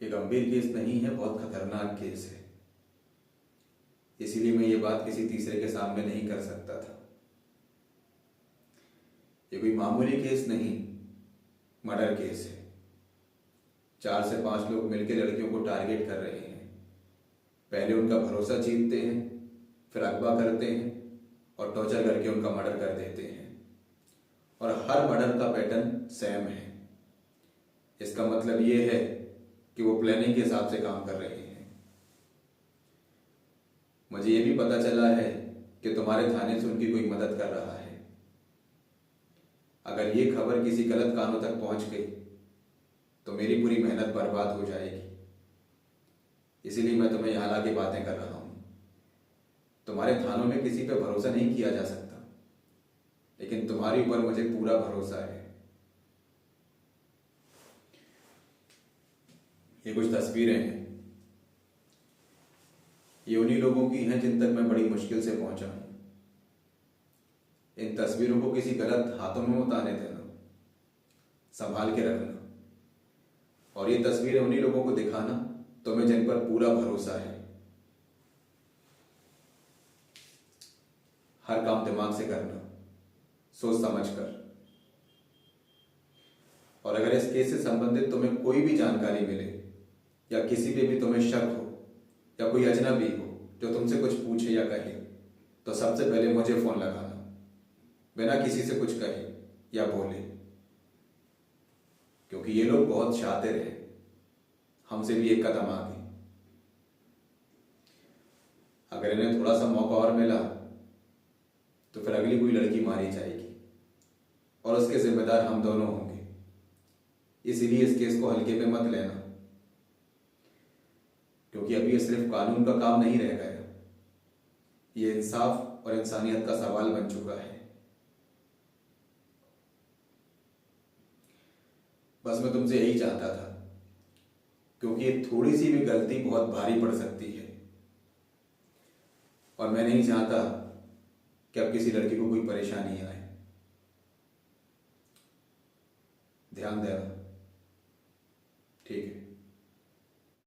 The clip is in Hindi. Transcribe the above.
ये गंभीर केस नहीं है, बहुत खतरनाक केस है। इसीलिए मैं ये बात किसी तीसरे के सामने नहीं कर सकता था। ये कोई मामूली केस नहीं, मर्डर केस है। 4 से 5 लोग मिलकर लड़कियों को टारगेट कर रहे हैं। पहले उनका भरोसा जीतते हैं, फिर अगवा करते हैं और टॉर्चर करके उनका मर्डर कर देते हैं। और हर मर्डर का पैटर्न सेम है। इसका मतलब ये है कि वो प्लानिंग के हिसाब से काम कर रहे हैं। मुझे ये भी पता चला है कि तुम्हारे थाने से उनकी कोई मदद कर रहा है। अगर ये खबर किसी गलत कानों तक पहुंच गई तो मेरी पूरी मेहनत बर्बाद हो जाएगी। इसीलिए मैं तुम्हें यहाँ लाके बातें कर रहा हूं। तुम्हारे थानों में किसी पे भरोसा नहीं किया जा सकता, लेकिन तुम्हारे ऊपर मुझे पूरा भरोसा है। ये कुछ तस्वीरें हैं। ये उन्हीं लोगों की हैं जिन तक मैं बड़ी मुश्किल से पहुंचा हूं। इन तस्वीरों को किसी गलत हाथों में मत आने देना, संभाल के रखना। और ये तस्वीरें उन्हीं लोगों को दिखाना तुम्हें जिन पर पूरा भरोसा है। हर काम दिमाग से करना, सोच समझ कर। और अगर इस केस से संबंधित तुम्हें कोई भी जानकारी मिले या किसी पे भी तुम्हें शक हो या कोई अजनबी हो जो तुमसे कुछ पूछे या कहे, तो सबसे पहले मुझे फोन लगाना, बिना किसी से कुछ कहे या बोले। क्योंकि ये लोग बहुत शातिर हैं, हमसे भी एक कदम आगे। अगर इन्हें थोड़ा सा मौका और मिला तो फिर अगली कोई लड़की मारी जाएगी और उसके जिम्मेदार हम दोनों होंगे। इसीलिए इस केस को हल्के में मत लेना, क्योंकि अभी ये सिर्फ कानून का काम नहीं रह गया, ये इंसाफ और इंसानियत का सवाल बन चुका है। बस मैं तुमसे यही चाहता था, क्योंकि ये थोड़ी सी भी गलती बहुत भारी पड़ सकती है और मैं नहीं चाहता कि अब किसी लड़की को कोई परेशानी आए। ध्यान देना।